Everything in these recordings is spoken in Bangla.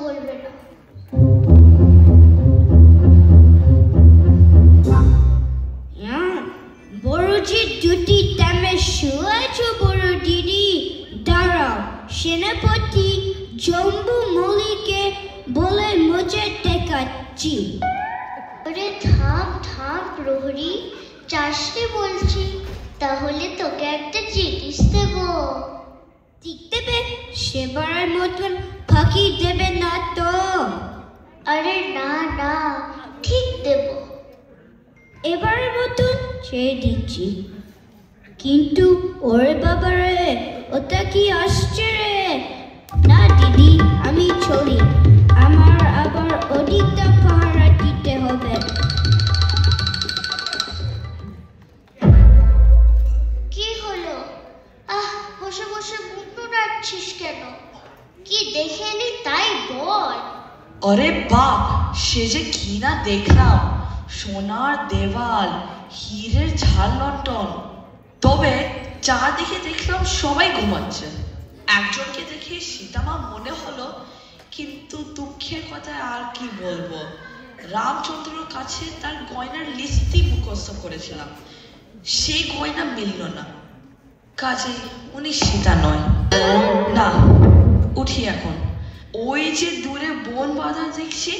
বলবে না। বড়জি দুটি তেমে শুয়েছ বড় দিদি। দাঁড়াও, সেনাপতি জম্বু মল্লিকে বলে মজা দেখাচ্ছি। ওরে থাম থাম প্রহরী, চাষতে বলছি। তাহলে তোকে একটা জিনিস দেব। ঠিক দেবে? সেবারের মতন ফাঁকি দেবে না তো? আরে না না, ঠিক দেব। এবারের মতন ছেড়ে দিচ্ছি। কিন্তু ওরে বাবারে, ওটা কি আসছে রে? না দিদি, আমি চলি। আমার আবার ওদিকটা পাহারা দিতে হবে। কি হলো? বসে বসে মুখ নাড়ছিস কেন? কি দেখে এলি তাই বল। আরে বাপ, সে যে কি না দেখলাম! সোনার দেওয়াল, হীরের ঝাল লণ্ঠন। তবে চারদিকে দেখলাম সবাই ঘুমাচ্ছে। একজনকে দেখে সীতামা মনে হলো, কিন্তু দুঃখের কথা আর কি বলবো, রামচন্দ্রর কাছে তার গয়নার লিস্টই মুখস্থ করেছিলাম। সেই গয়না মিলল না, কাজে উনি সীতা নয়। না, উঠি এখন। ওই যে দূরে বন বাঁধা দেখছি,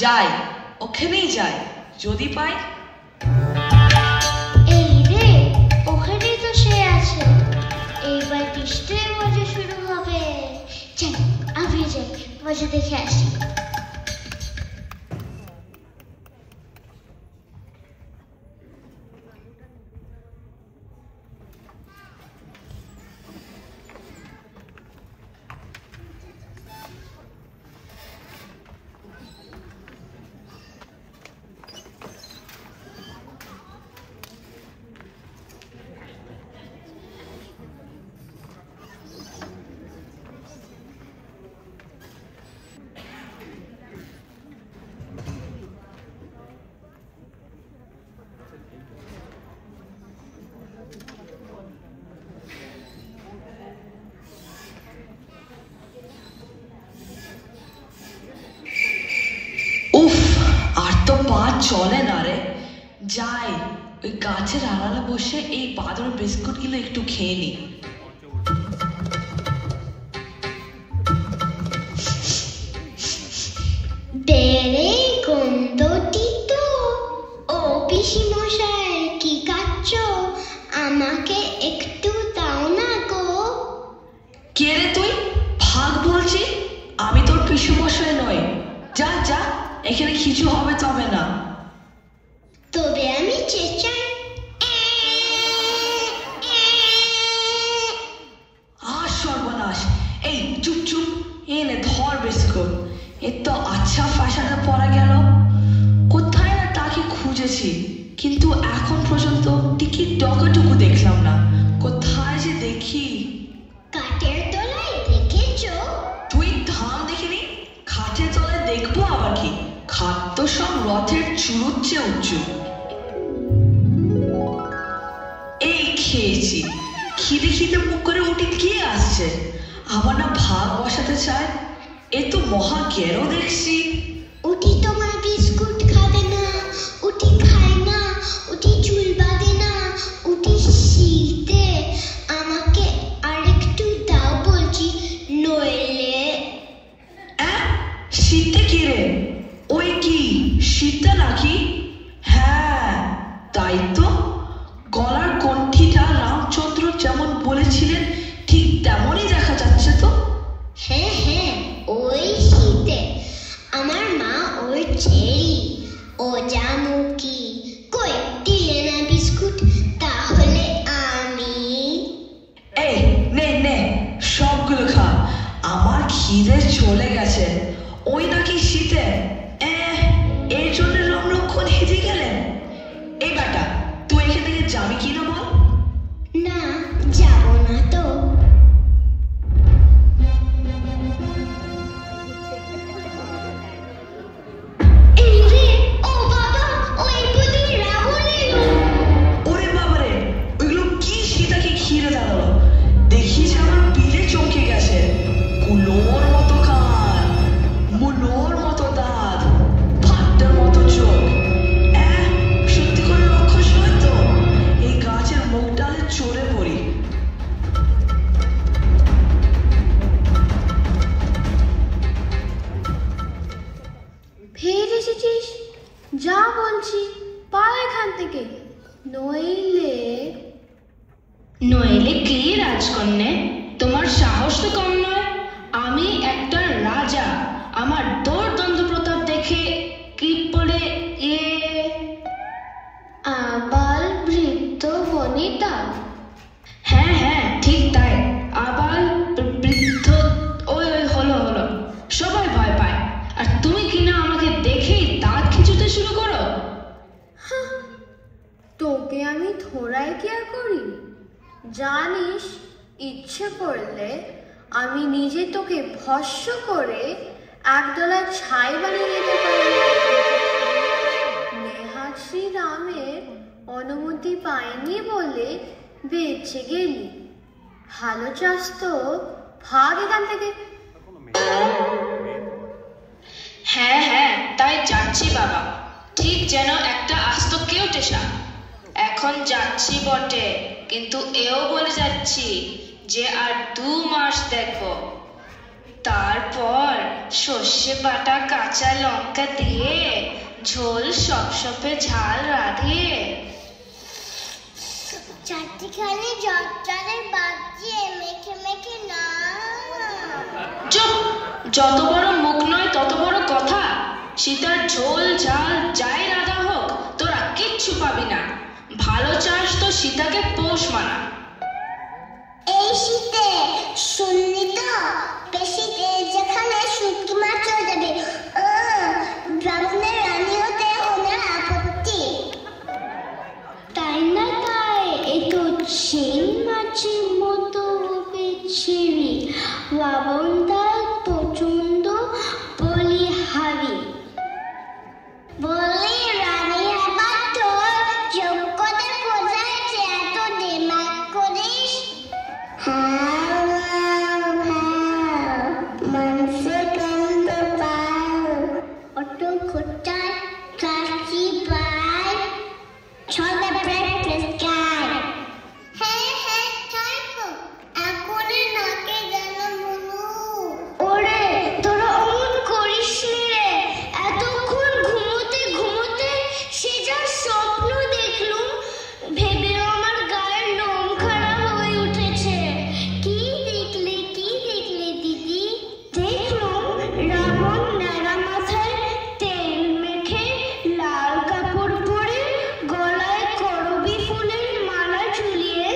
যাই, ওখানেই যাই, যদি পাই। এই রে, ওখানেই তো সে আছে। এইবার নিশ্চয়ই মজা শুরু হবে। যাই, আমি যাই, মজা দেখে আসি। চলে না রে। যাই, ওই গাছের আড়ালে বসে এই বাঁদর বিস্কুট গুলো একটু খেয়ে নি। বেড়ে গন্ধটি তো। ও পিসি মশাই, কি খাচ্ছ? আমাকে একটু দাও না গো। কে রে তুই? ভাগ বলছি। আমি তোর পিসু মশাই নই। যা যা, এখানে কিছু হবে তবে না। তবে আমি চেঁচাই। সর্বনাশ! এই চুপ চুপ, এনে ধর বিস্কুট। এর তো আচ্ছা ফাঁসাতে পড়া গেল। কোথায় না তাকে খুঁজেছি, কিন্তু এখন পর্যন্ত টিকিট ডগাটুকু দেখলাম না। কোথায় যে দেখি? কাঠের তলায় দেখেছ? তুই ধাম দেখিনি? খাটের তলায় দেখবো আবার কি? খাট তো সব রথের চুরুর চেয়ে উঁচু। এই খেয়েছি, খিদে খিদে মুখ করে উঠে কে আসছে? আবার না ভাগ বসাতে চায়। এ তো মহা গেরো দেখছি। উঠি তোমার বিস্কুট খাবে না, উঠি খায় না, উঠি চুল বাঁধে না, উঠি শীতে। আমাকে আরেকটু দাও বলছি, নইলে। শীতে কি রে? ওই কি সীতা নাকি? হ্যাঁ, তাই তো। গলার কণ্ঠিটা রামচন্দ্র যেমন বলেছিলেন ঠিক তেমনই দেখা যাচ্ছে তো। হ্যাঁ হ্যাঁ, ওই শীতে। আমার মা ওর ছেড়ি, ও জামুকি। কই দিলে না বিস্কুট? তাহলে আমি। এই নে নে, সবগুলো খা। আমার খিদে চলে গেছে। ওই নাকি শীতে। এর জন্য রামলক্ষণ হেঁটে গেলেন। এই বেটা, তুই এখান থেকে যাবি কিনা বল? না, যাব না তো। এই রে, ও বাবা, ওই বুঝি রাহুল এলো। ওরে বাবারে, ওইগুলো কি সীতাকে ঘিরে দাঁড়ালো? দেখি যে আমার পিলে চমকে গেছে। কুলোর মতো কান, নইলে কি রাজকন্যে, তোমার সাহস তো কম নয়। আমি একটা রাজা, আমার দৌড়দণ্ড প্রতাপ দেখে কি বলে আবাল বৃদ্ধ বনিতা? হ্যাঁ হ্যাঁ ঠিক তাই, আবার বৃদ্ধ। ওই ওই হলো হলো, সবাই ভয় পায়, আর তুমি কিনা আমাকে দেখেই দাঁত খিঁচুতে শুরু করো। তোকে আমি ধরাই কি আর করি? জানিস, ইচ্ছে করলে আমি নিজে তোকে ভস্ম করে একদলা ছাই বানিয়ে নিতে পারি। নেহাত শ্রীরামের অনুমতি পাইনি বলে বেঁচে গেলি। ভালো চাস তো ভাগ এখান থেকে। হ্যাঁ হ্যাঁ তাই যাচ্ছি বাবা, ঠিক যেন একটা আস্ত কেউ টেসা। এখন যাচ্ছি বটে, কিন্তু এও বলে যাচ্ছি যে আর 2 মাস দেখবো, তারপর সর্ষে বাটা কাঁচা লঙ্কা দিয়ে ঝোল সপসপে ঝাল রাঁধিয়ে চারটিখানি জর্জারের বাজিয়ে মেখে মেখে না। চুপ! যত বড় মুখ নয় তত বড় কথা। সীতার ঝোল ঝাল যাই রাধা হোক, তোরা কিচ্ছু পাবি না। ভালো চাস তো সীতাকে পোষ মানা। এই শীতে শুনলি তো, বেশিতে যেখানে শুটকি মাছ চলে যাবে, ব্রাহ্মণের রানী হতে ওনার আপত্তি। তাই না? তাই এ তো চিং মাছের মতো বেছেরি রাবণ তার প্রচন্ড বলিহারি। বলি রানী আবার তোর যোগ্যতা কোথায় যে এত ডিমান্ড করিস? মানুষের কান্দ পাও অত খোঁচায় কাশি পায় ছটা ব্রেকফাস্ট খায়। হ্যাঁ হ্যাঁ তাই তো, এখনই নাকে যেন মনু। ওরে তোরা অমন করিস রে, এতক্ষণ ঘুমোতে ঘুমোতে সে যা স্বপ্ন দেখলুম, ভেবেও আমার গায়ের লোম খারাপ হয়ে উঠেছে। কি দেখলে দিদি? দেখলুম রাবণ ন্যাড়া মাথায় তেল মেখে লাল কাপড় পরে গলায় করবি ফুলের মালা ঝুলিয়ে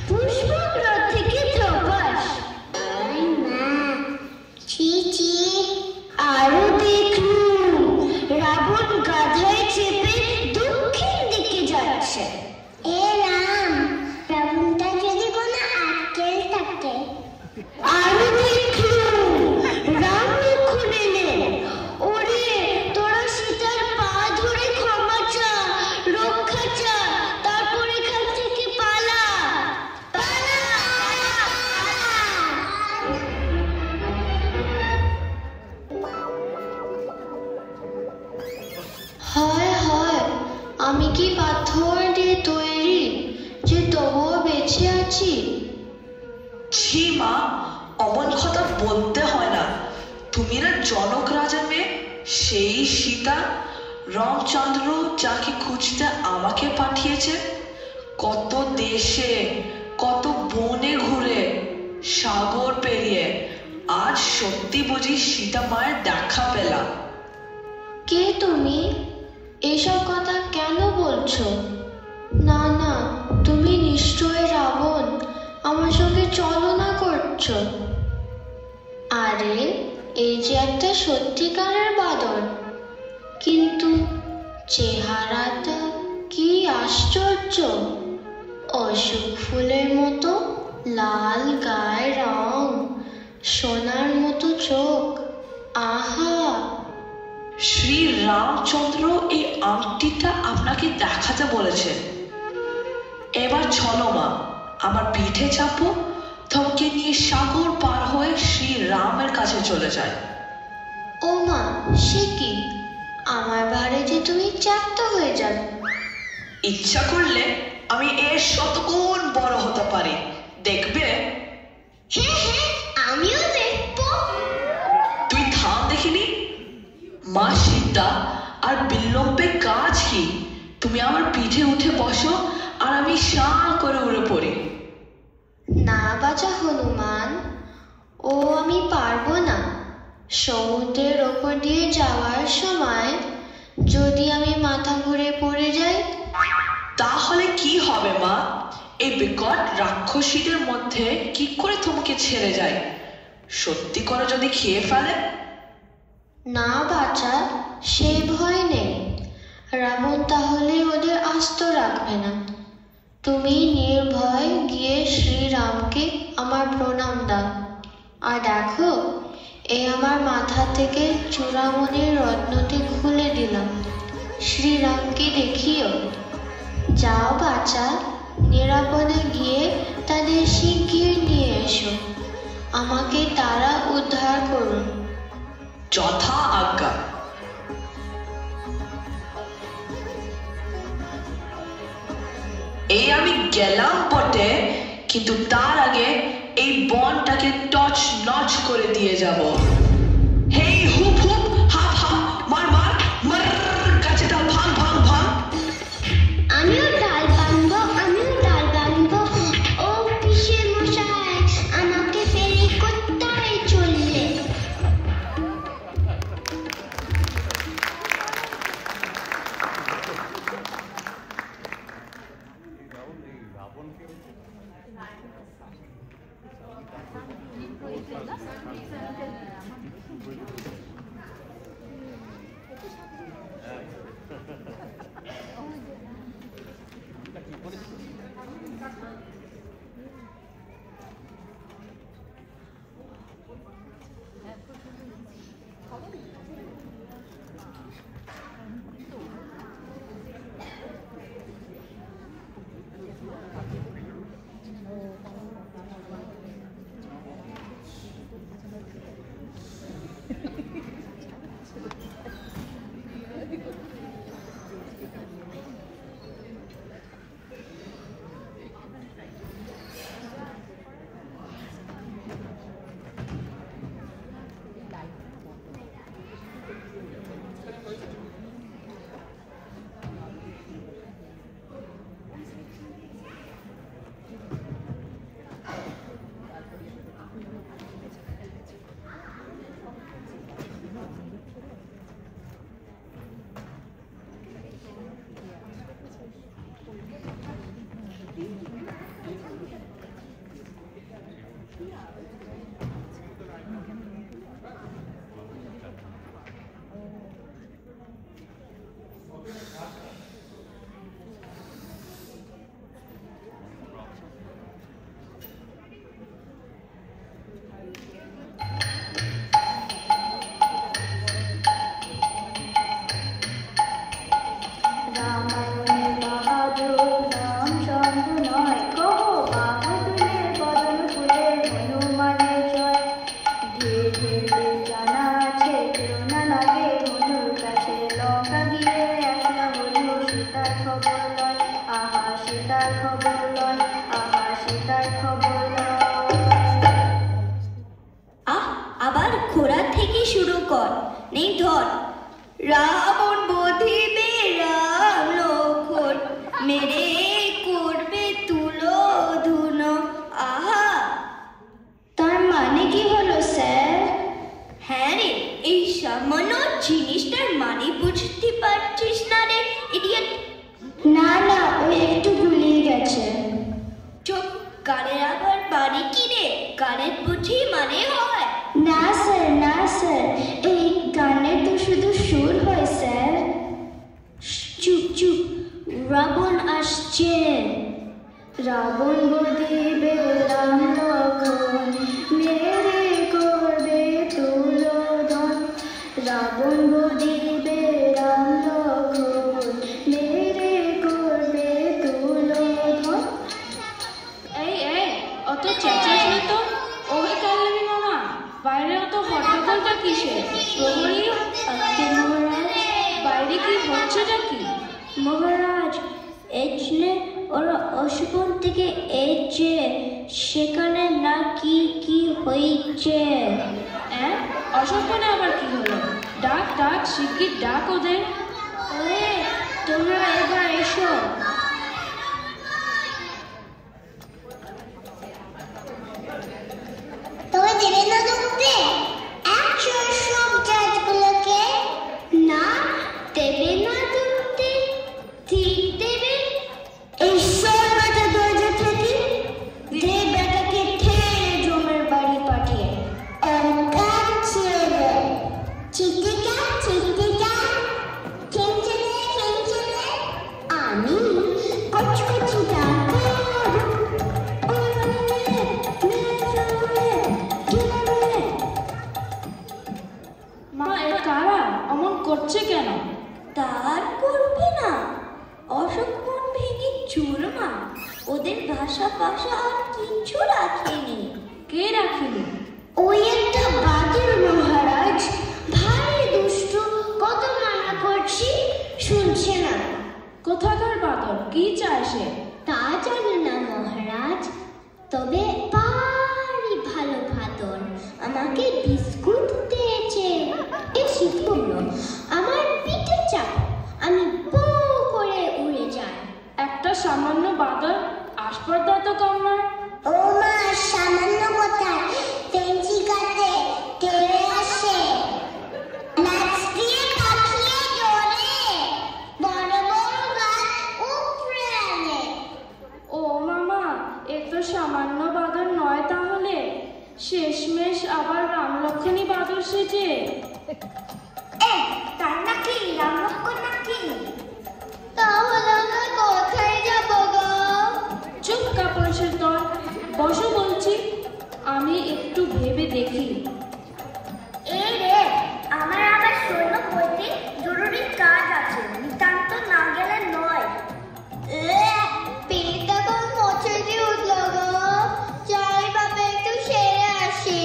পুষ্পগ্রাম থেকে ধপাস। আরো দেখলুম রাবণ গাধায় চেপে দক্ষিণ দিকে যাচ্ছে। এ রাম, রাবণটা যদি কোনো আটকেল থাকে। আরো দেখলুম রাম লক্ষ্মণ এলেন। ওরে তোরা সীতার পা ধরে ক্ষমা চা, রক্ষা চা, তারপর এখান থেকে পালা পালা। হয় হয়, আমি কি পাথর দিয়ে তৈরি যে তবুও বেঁচে আছি? ছি মা, অমন কথা বলতে হয় না। তুমি না জনক রাজার মেয়ে, সেই সীতা। রামচন্দ্র যাকে খুঁজতে আমাকে পাঠিয়েছে, কত দেশে কত বনে ঘুরে সাগর পেরিয়ে আজ সত্যি বুঝি সীতা মায়ের দেখা পেলাম। কে তুমি? এসব কথা কেন বলছো? না না, তুমি নিশ্চয় রাবণ, আমার সঙ্গে ছলনা করছো। আরে এই যে একটা সত্যিকারের বাদর, কিন্তু চেহারাটা কি আশ্চর্য! অশোক ফুলের মতো লাল গায়ের রং, সোনার মতো চোখ, আহা! শ্রী রামচন্দ্র এই আংটিটা আপনাকে দেখাতে বলেছে। এবার চলো মা, আমার পিঠে চাপো, তোমাকে নিয়ে সাগর পার হয়ে শ্রী রামের কাছে চলে যায়। ও মা, সে কি? আমার ভারে যে তুমি চাপতে হয়ে যাবে। ইচ্ছা করলে আমি এর শতগুণ বড় হতে পারি, দেখবে। হ্যাঁ হ্যাঁ, আমিও দেখবো। তুই থাম দেখিনি। মা সীতা আর বিল্লম্বে কাজ কি? তুমি আমার পিঠে উঠে বসো আর আমি শাঁ করে উড়ে পড়ি। না বাছা হনুমান, ও আমি পারবো না। সমুদ্রের ওপর দিয়ে যাওয়ার সময় যদি আমি মাথা ঘুরে পড়ে যাই? তাহলে কি হবে মা? এই বিকট রাক্ষসীদের মধ্যে কি করে তোমাকে ছেড়ে যায়? সত্যি করে যদি খেয়ে ফেলে? না বাছা, সে ভয় নেই। রাবণ তাহলে ওদের আস্ত রাখবে না। তুমি নির্ভয় গিয়ে শ্রীরামকে আমার প্রণাম দাও। আর দেখো, এ আমার মাথা থেকে চূড়ামণির রত্নটি খুলে দিলাম। শ্রীরামকে দেখিও। যাও বাছা, নিরাপদে গিয়ে তাদের শিগগির নিয়ে এসো। আমাকে তারা উদ্ধার করুন। যথা আজ্ঞা। এই আমি গেলাম বটে, কিন্তু তার আগে এই বনটাকে টচ নচ করে দিয়ে যাব। হেই হুপ হুপ, হাপ হাপ, মার মার, মার, গাছেটা ভাঙ ভাঙ ভাঙ। আমিও ডাল ভাঙবো, আমিও ডাল ভাঙবো। ও পিসে মশাই, আমাকে ফেলে কোথায় চললে? আবার ঘোড়া থেকে শুরু কর। নেই ধর। রাবণ বধিবে রাম লক্ষণ, মেরে করবে তুলো ধুনো। আহা, তার মানে কি হলো স্যার? হ্যাঁ রে, এই সামান্য জিনিসটার মানে বুঝতে পারছিস না রে ইডিয়েট? না না, ওই একটু গুলিয়ে গেছে। চুপ, গানের আবার বাড়ি কি রে? গানের বুঝি মানে হয়? না স্যার, না স্যার, এই গানের তো শুধু সুর হয় স্যার। চুপ চুপ, রাবণ আসছে। রাবণ বধিবে রাম লক্ষণ, মেরে করবে তুলোধন। রাবণ বধিবে রাম লক্ষণ, মেরে করবে তুলোধন। এই এই, অত চেঁচাস না তো। ওহে কাল্লাবি মামা, বাইরে অত হট্টগোলটা কিসের? প্রহরী আজকে মহারাজ, বাইরে কি হচ্ছেটা কি? মহারাজ, এজনে ওরা অশুভন থেকে এসছে, সেখানে না কি কি হয়েছে। অসম্পনে আবার কি হলো? ডাক ডাক, শিগগির ডাক ওদের। ওরে, তোমরা এবার এসো। মা এ কারা অমন করছে কেন? তার করবে না, অশোক বন ভেঙে চুরমা, ওদের ভাষা আর কিছু রাখেনি। কে রাখিনি? ওই একটা বাদর মহারাজ, ভারী দুষ্টু, কত মানা করছি শুনছে না। কোথাকার বাদর? কি চায় সে? তা জানি না মহারাজ, তবে ভারী ভালো বাদর, আমাকে বিস্কুট দিয়েছে। এসে পড়লো আমার পিঠে চাপ, আমি পো করে উড়ে যাই। একটা সামান্য বাদর, আসপর্দা তো কম নয়। ও মা, সামান্য কোথায়, পেন্সি কাটে তেড়ে আসে, লাচ দিয়ে কাটিয়ে জোরে বড় বড় গাছ উপড়ে আনে। ও মামা, এ তো সামান্য বাদর নয় তাহলে, শেষমেশ আবার রামলক্ষণী বাদর সেজে। তার নাকি রামলক্ষণ নাকি? তাহলে আমরা কোথায় যাব গো? চুপ কাপুরুষের দল, বসো বলছি, আমি একটু ভেবে দেখি। এই রে, আমার আবার সৈন্য বলতে জরুরি কাজ আছে, নিতান্ত না গেলে নয়। পেটটা কোন মোচে দিয়ে উঠলো গো, যাই বাবা একটু সেরে আসি।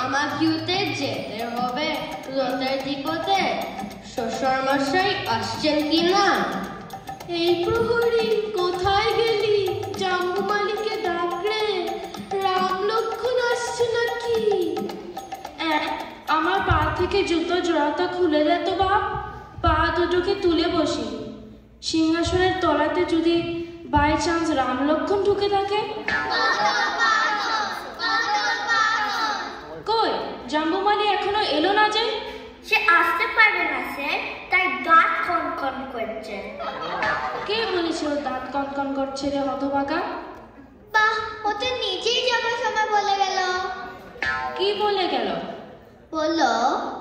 আমার কিউতে যেতে হবে রথের দিকতে, শ্বশুর মশাই আসছেন কি না? এই প্রহরী কোথায় গেলি? জাম্বু মালিকে ডাক রে, রাম লক্ষণ আসছে নাকি? আমার পা থেকে জুতো জোড়াটা খুলে দে তো বাপ, পা দুটোকে তুলে বসি। সিংহাসনের তলাতে যদি বাই চান্স রামলক্ষণ ঢুকে থাকে? কই, জাম্বুমালি এখনো এলো না যে? সে আসতে পারবে না স্যার, তাই দাঁত কনকন করছে। কে বলেছে ওর দাঁত কনকন করছে রে হতভাগা? বাহ, ও তো নিজেই যাবার সময় বলে গেল। কি বলে গেল? বললো,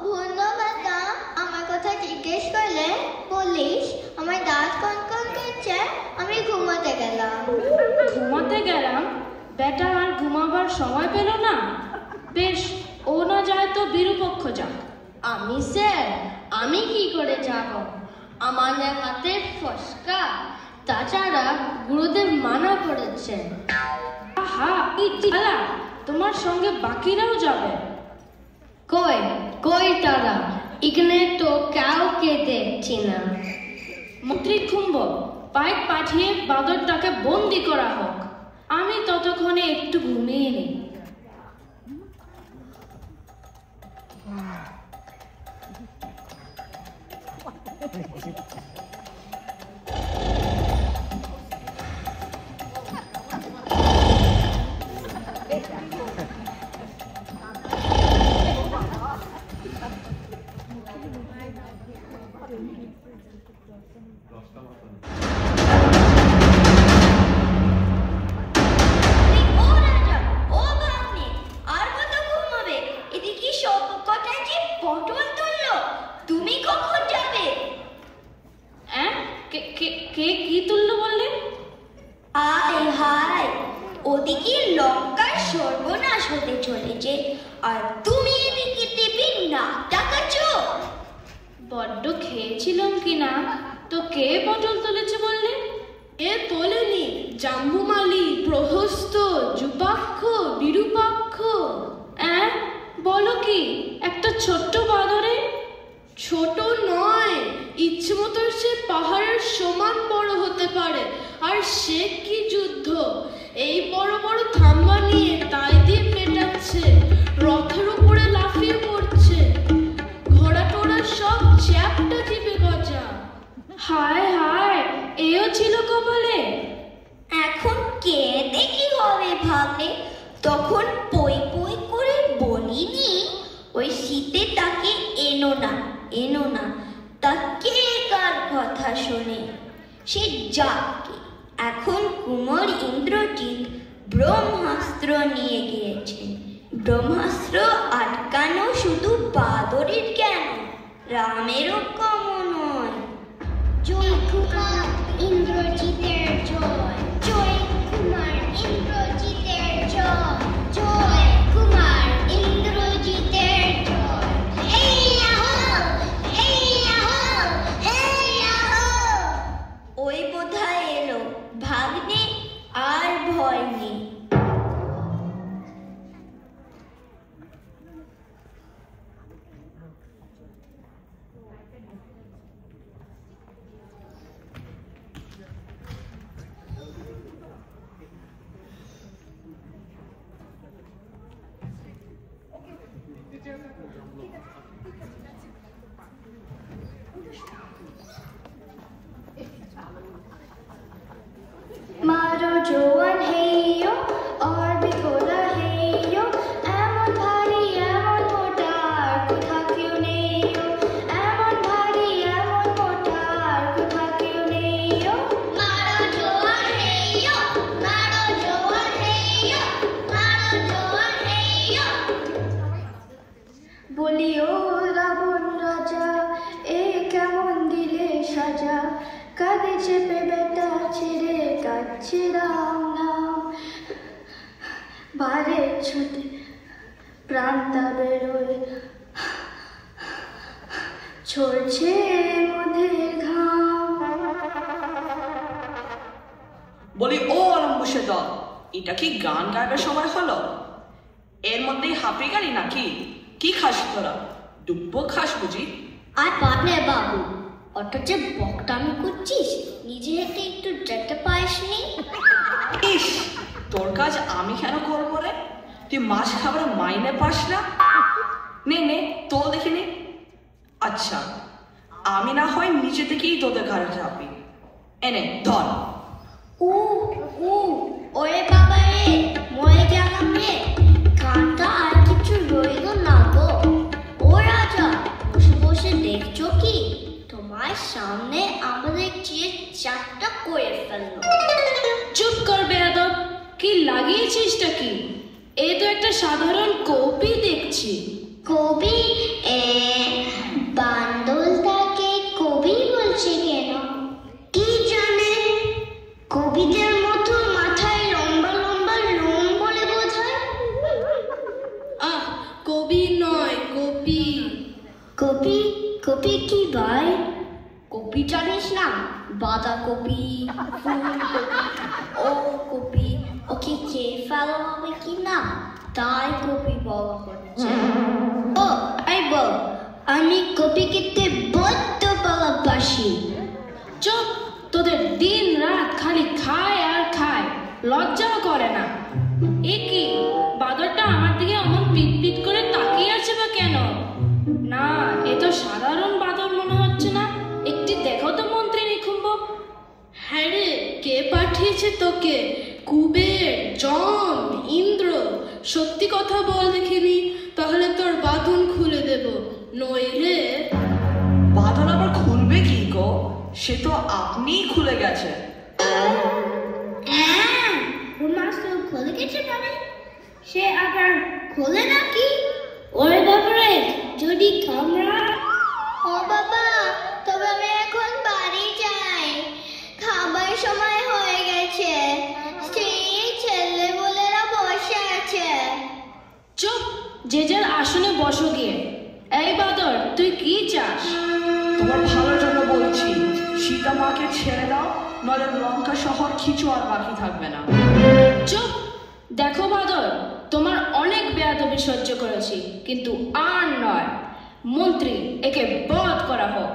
ধন্যবাদ দা, আমার কথা জিজ্ঞেস করলে বলিস আমার দাঁত কনকন করছে, আমি ঘুমাতে গেলাম। ঘুমাতে গেলাম? বেটা আর ঘুমাবার সময় পেল না? বেশ, ও না যায় তো বিরূপক্ষ যাক। আমি স্যার, আমি কি করে যাব? আমাদের হাতে ফসকা, তাছাড়া গুরুদেব মানা করেছেন। আহা, কি জ্বালা, তোমার সঙ্গে বাকিরাও যাবে। কই কই তারা? এখানে তো কাউকে দেখছি না। মন্ত্রী খুম্ব, পাইক পাঠিয়ে বাদরটাকে বন্দি করা হোক, আমি ততক্ষণে একটু ঘুমিয়ে নিই। কে কি তুললো বললে? আয় হায়, ওদিকে লঙ্কার সর্বনাশ হতে চলেছে, আর তুমি এদিকে দেবী নাক ডাকাচ্ছ। বড্ড খেয়েছিলাম কিনা, তো কে পটল তুলেছে বললে? এ তোলেনি, জাম্বুমালি, প্রহস্ত, যুপাক্ষ, বিরূপাক্ষ। বলো কি, একটা ছোট্ট বাদরে? ছোট নয়, ইচ্ছে মতো সে পাহাড়ের সমান বড় হতে পারে। আর সে কি যুদ্ধ, এই বড় বড় থাম্বা নিয়ে তাই দিয়ে পেটাচ্ছে, রথের উপরে লাফিয়ে পড়ছে, ঘোড়া টোড়া সব চ্যাপটা টিপে গজা। হায় হায়, এও ছিল কপালে। এখন কে দেখি হবে ভাবলে, তখন পই পই করে বলিনি ওই শীতে তাকে এনো না এনো না, তা কে কার কথা শোনে? সে যাকে, এখন কুমার ইন্দ্রজিৎ ব্রহ্মাস্ত্র নিয়ে গিয়েছে। ব্রহ্মাস্ত্র আটকানো শুধু বাদরের জ্ঞান, রামেরও কম নয়। জয় কুমার ইন্দ্রজিতের জয়, জয় কুমার ইন্দ্রজিতের জয়, জয় কুমার ইন্দ্রজিতের জয়। এই কাঁধে চেপে বেটা ছেড়ে কাচ্ছে রাম নাম, বারে ছোটে প্রাণটা বেরোয়, ছড়ছে মধ্যে ঘাম। বলি ও অলম্বুসে দল, এটা কি গান গাইবার সময় হলো? এর মধ্যেই হাঁপি গাড়ি নাকি? কি খাস তোরা? ডুব্বো খাস বুঝি? আর পাটনে বাবু, অত যে বকটামি করছিস, নিজে হেঁটে একটু যেতে পারিসনি? ইস, তোর কাজ আমি কেন করবো রে? তুই মাছ খাবার মাইনে পাস না? নে নে তোল দেখিনি। আচ্ছা, আমি না হয় নিচে থেকেই তোদের ঘরে চাপি। এনে ধর। উ উ ওরে বাবা রে, মরে গেলাম রে। গানটা আর কিছু রইল না গো। ও রাজা, বসে বসে দেখছো কি? তোমার সামনে আমাদের চিয়ে চারটা করে ফেললো। চুপ কর বেয়াদব, কি লাগিয়েছিসটা কি? এ তো একটা সাধারণ কপি দেখছি। কবি? বান্দলটাকে কবি বলছে কেন? কি জানে, কবিদের মতো মাথায় লম্বা লম্বা লোম বলে বোধ হয়। আহ, কবি নয়, কপি। কপি? কপি কি ভাই? কপি জানিস না? বাঁধাকপি, ফুলকপি, ও কপি, ওকে খেয়ে ফেলা হবে কি না, তাই কপি বলা হচ্ছে। ও এই বল, আমি কপি খেতে বড্ড ভালোবাসি। চুপ, তোদের দিন রাত খালি খায় আর খায়, লজ্জাও করে না। এ কি, বাদরটা আমার দিকে অমন পিট পিট করে তাকিয়ে আছে বা কেন? না, এ তো সাধারণ বাদর মনে হচ্ছে না। একটি দেখো তো মন্ত্রী নিকুম্ব। হ্যাঁ রে, কে পাঠিয়েছে তোকে? কুবের, যম, ইন্দ্র? সত্যি কথা বল দেখিনি, তাহলে তোর বাঁধন খুলে দেব। নইলে বাঁধন আবার খুলবে কি গো? সে তো আপনিই খুলে গেছে। ওর মাছ তো খুলে গেছে মানে? সে আবার খোলে নাকি? ওরে বাবারে, যদি কামড়া। ও বাবা, তবে আমি এখন বাড়ি যাই, খাবার সময় হয়ে গেছে। সেই ছেলে বলেরা বসে আছে। চুপ, যে যার আসনে বসো গিয়ে। এই বাদর, তুই কি চাস? তোমার ভালোর জন্য বলছি, সীতা মাকে ছেড়ে দাও, নইলে লঙ্কা শহর কিছু আর বাকি থাকবে না। চুপ, দেখো বাদর, তোমার অনেক বেয়াদবি সহ্য করেছি, কিন্তু আর নয়। মন্ত্রী, একে বধ করা হোক।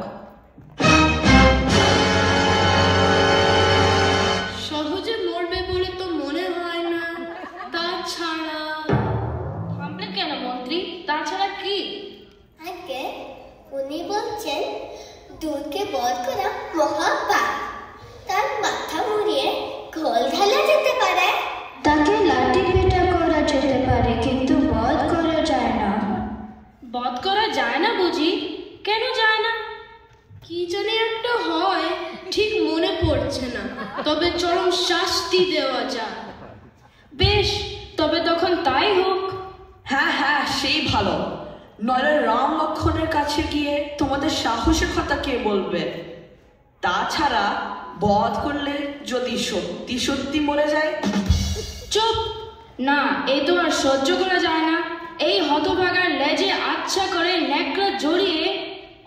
সহজে মরবে বলে তো মনে হয় না। তাছাড়া থামলে কেন মন্ত্রী? তাছাড়া কি? আগে উনি বলছেন দুধকে বধ করা মহাপাপ, তার মাথা মুড়িয়ে ঘোল ঢালা যেতে পারে। তাকে লাঠি পেটা করা যেতে পারে, কিন্তু বধ করা যায় না। বধ করা যায় না বুঝি? কেন যায় না? কি জানি একটা হয়, ঠিক মনে পড়ছে না। তবে চরম শাস্তি দেওয়া যায়। বেশ, তবে তখন তাই হোক। হ্যাঁ হ্যাঁ, সেই ভালো। নইলে রাম লক্ষণের কাছে গিয়ে তোমাদের সাহসের কথা কে বলবে? তাছাড়া বধ করলে যদি সত্যি সত্যি মরে যায়? চুপ, না, এই তো আর সহ্য করা যায় না। এই হতভাগার লেজে আচ্ছা করে ন্যাকড়া জড়িয়ে।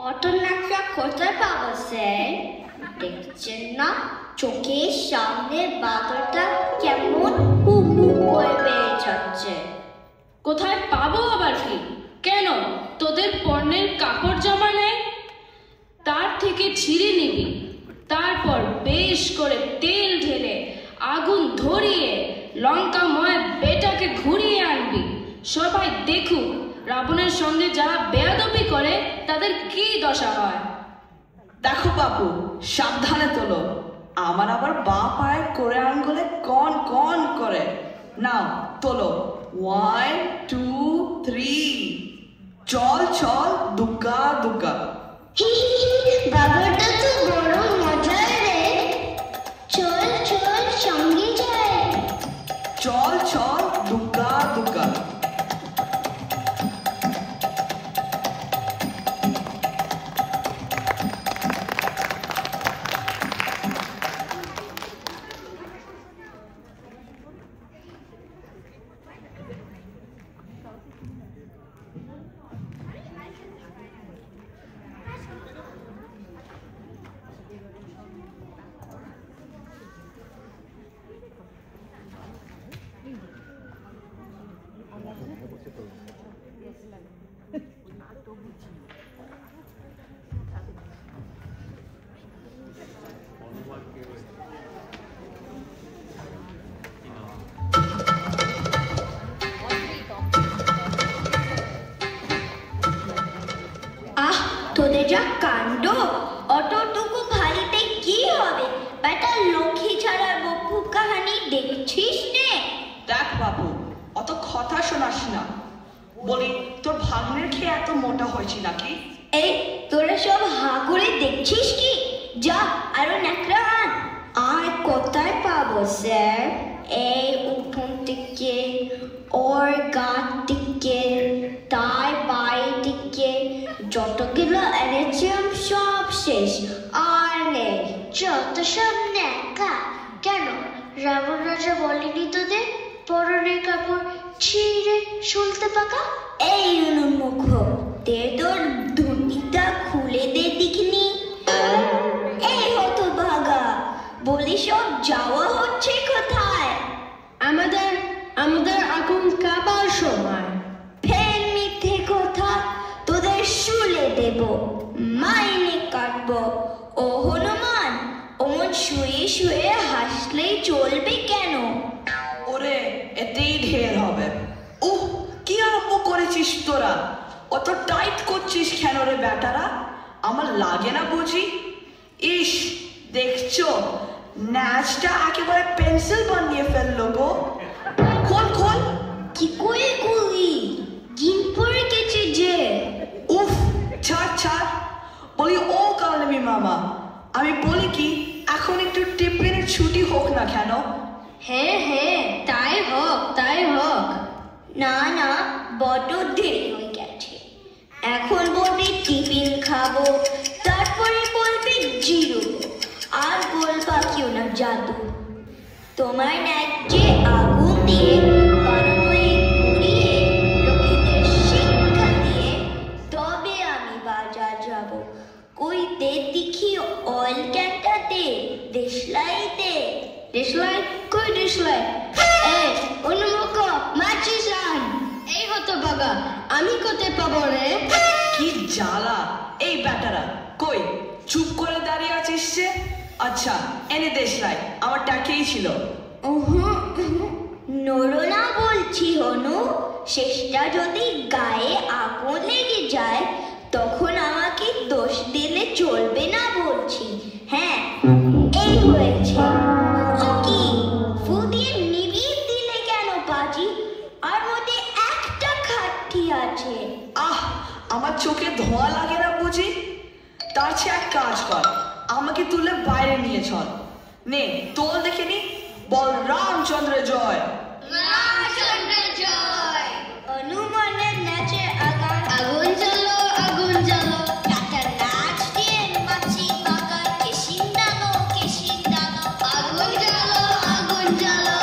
অত ন্যাকড়া কোথায় পাবো স্যার? দেখছেন না চোখের সামনে বাদরটা কেমন হু হু করে বেড়ে যাচ্ছে। কোথায় পাবো আবার কি? কেন, তোদের পণ্যের কাপড় জামা নেই? তার থেকে ছিঁড়ে নিবি, তারপর বেশ করে তেল ঢেলে আগুন ধরিয়ে লঙ্কাময় বেটাকে ঘুরিয়ে আনবি। সবাই দেখুক রাবণের সঙ্গে যারা বেয়াদবি করে তাদের কি দশা হয়। দেখো বাবু, সাবধানে তোলো, আমার আবার বাঁ পায়ে করে আঙ্গুলে কন কন করে। নাও তোলো, 1 2 3, চল চল দুগ্গা দুগ্গা। বাবাটা তো বড় মজার রে, চল চল সঙ্গে যায়। চল চল দুগ্গা দুগ্গা। তোদের যা কাণ্ড, অতটুকু ভারীতে কি হবে? বেটা লক্ষ্মী ছাড়া বকু কাহানি দেখছিস নে? দেখ বাবু, অত কথা শোনাস না। বলি, তোর ভাগ্নের খেয়ে এত মোটা হয়েছি নাকি? এই তোরা সব হা করে দেখছিস কি? যা আরো ন্যাকড়া আন। আর কোথায় পাবো স্যার? এই উঠোন থেকে, ওর গাছ থেকে, তার বাড়ি থেকে, যতগুলো এনেছিলাম সব শেষ, আর নেই। যত সব ন্যাকা। কেন রাবণ রাজা বলেনি তোদের পরনের কাপড় ছিঁড়ে শুলতে পাকা? এই উন্মুখ, তে তোর ধুতিটা খুলে দে দেখিনি। এই হতো ভাগা, বলি সব যাওয়া হচ্ছে কোথায়? আমাদের আগুন কাবার সময়। ফের মিথ্যে কথা, তোদের শুলে দেব, মাইনে কাটবো। ও হনুমান, অমন শুয়ে শুয়ে হাসলেই চলবে কেন? ওরে, এতেই ঢের হবে। উহ, কি আরম্ভ করেছিস তোরা? অত টাইট করছিস কেন রে বেটারা? আমার লাগে না বুঝি? ইস, দেখছো ন্যাচটা একেবারে পেন্সিল বানিয়ে ফেললো গো। খোল খোল। কি করে করি? দিন পরে গেছে যে। উফ, ছাড় ছাড়। বলি ও কালমি মামা, আমি বলি কি, এখন একটু টিফিনের ছুটি হোক না কেন? হ্যাঁ, তাই হোক, তাই হোক। না না, বড্ড দেরি হয়ে গেছে। এখন বলবে টিফিন খাবো, তারপরে বলবে জিরো, আর বলবা কেউ না জাদু। তোমার ন্যায্যে আগুন দিয়ে বানানোয় ঘুরিয়ে লোকেদের শিক্ষা দিয়ে তবে আমি বাজার যাব। কই দে দেখি অয়েল ক্যানটা দে, দেশলাই দে। দেশলাই? কই দেশলাই? এই অনুমুখ, মাছিস আন। এই হতো বাগা, আমি কোথায় পাবো রে? কি জ্বালা এই বেটারা। কই চুপ করে দাঁড়িয়ে আছিস যে? আচ্ছা, এনে দেশলাই, আমার টাকেই ছিল। নড়ো না বলছি হনু, শেষটা যদি গায়ে আগুন লেগে যায় তখন আমাকে দোষ দিলে চলবে না বলছি। হ্যাঁ, এই হয়েছে। ও কি ফু দিয়ে নিভিয়ে দিলে কেন পাজি? আর মধ্যে একটা খাটটি আছে। আহ, আমার চোখে ধোঁয়া লাগে না বুঝি? তার চেয়ে এক কাজ কর, আমাকে তুলে বাইরে নিয়ে চল। নে তোল দেখে নি, বল রামচন্দ্র জয়। হনুমানের নাচে আগান, আগুন জ্বালো, আগুন জ্বালো। একটা নাচ দিয়ে মাছি পাকা, কেশিন দানো, কেশিন দানো। আগুন জ্বালো, আগুন জ্বালো।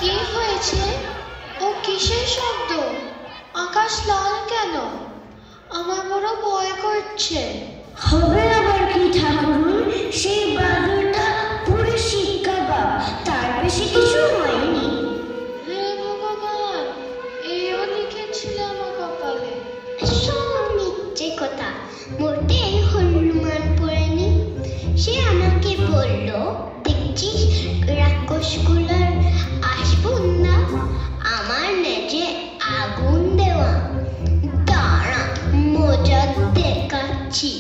কি হয়েছে? ও কিসের শব্দ? আকাশ লাল কেন? আমার বড় ভয় করছে। হবে আবার কি ঠাকুর? সেই বাদুরটা পুরো শিক্ষা বাপ, তার বেশি কিছু হয়নি। হে ভগবান, এও লিখেছিলে আমার কপালে। সব মিথ্যে কথা, মোটে হনুমান পড়েনি। সে আমাকে বলল, দেখছিস রাক্ষসগুলোর আসবো না, আমার নেজে আগুন দেওয়া। দাঁড়া, মজা দেখাচ্ছি।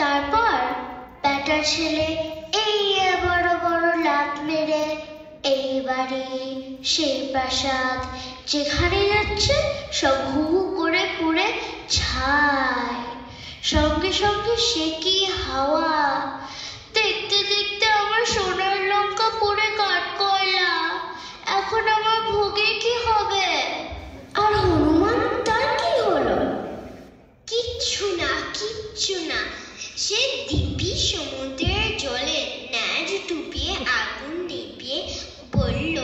তারপর বেটা ছেলে এই বড় বড় লাত মেরে এই বাড়ি সেই প্রাসাদ যেখানে যাচ্ছে সব হু হু করে পুড়ে ছাই। সঙ্গে সঙ্গে সে কি হাওয়া, দেখতে দেখতে আমার সোনার লঙ্কা পড়ে কাঠকয়লা। এখন আমার ভোগে কি হবে? আর হনুমান, তার কি হলো? কিচ্ছু না, কিচ্ছু না। সে দিব্যি সমুদ্রের জলে ন্যাজ ডুবিয়ে আগুন নিভিয়ে বলল,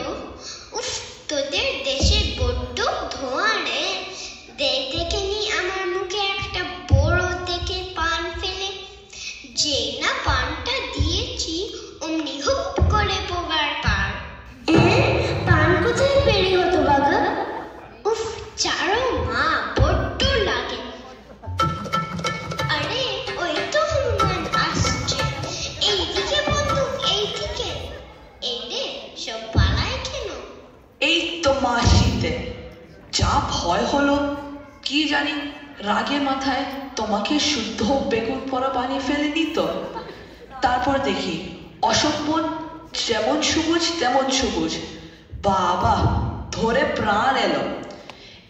উফ, তোদের দেশে বড্ড ধোঁয়া রে। দেখে নি আমার মুখে একটা বড় দেখে পান ফেলে। যেই না পানটা দিয়েছি অমনি হুপ করে পোগার পার। পান কোথায় পেরি হতো বাঘা? উফ, চারো মা, বড্ড লাগে। আরে ওই তো হনুমান আসছে। এইদিকে বন্ধু, এইদিকে। এই রে, সব পালায় কেন? এই তো মাসিতে যা ভয় হলো কি জানি, রাগে মাথায় তোমাকে শুদ্ধ বেগুন পরা বানিয়ে ফেলেনি তো। তারপর দেখি অশোক বন যেমন সবুজ তেমন সবুজ। বাবা, ধরে প্রাণ এলো।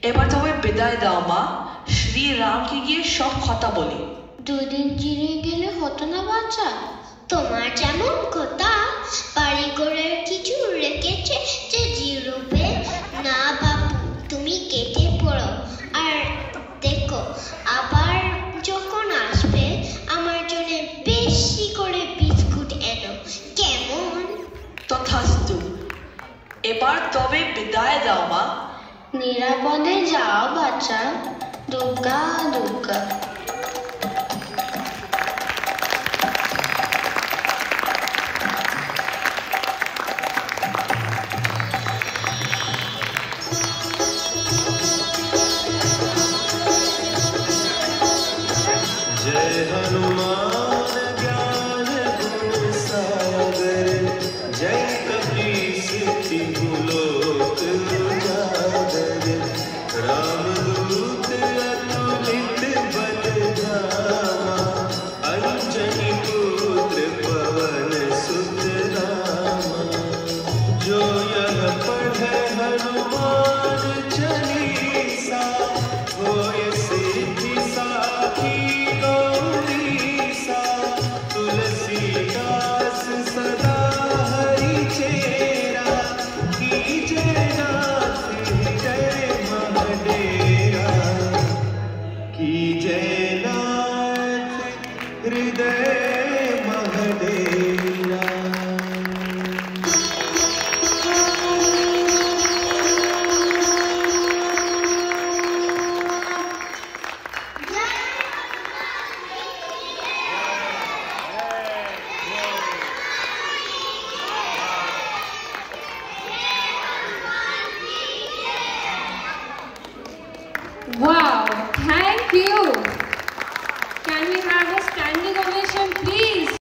এবার তবে বিদায় দাও মা, শ্রীরামকে গিয়ে সব কথা বলি। দুদিন জিরে গেলে হতো না বাচ্চা? তোমার যেমন কথা, বাড়িঘরের কিছু রেখেছে যে জিরোবে না বাবু, তুমি কেটে পড়ো। আর দেখো, আবার যখন আসবে আমার জন্য বেশি করে বিস্কুট এনো, কেমন? তথাস্তু। এবার তবে বিদায় দাও মা। নিরাপদে যাও বাচ্চা। দুর্গা দুর্গা। जय हनुमान ज्ञान गुण सागर, जय कपीस तिहु लोक उजागर। रामदूत अतुलित बल धामा, अंजनी पुत्र पवन सुत नामा। जो यह पढ़े हनुमान चालीसा, होय सिद्धि साखी गौरीसा। तुलसीदास सदा हरि चेरा, कीजय नाथ हृदय महडेरा। कीजय नाथ हृदय महडेरा। Wow, thank you. Can we have a stand?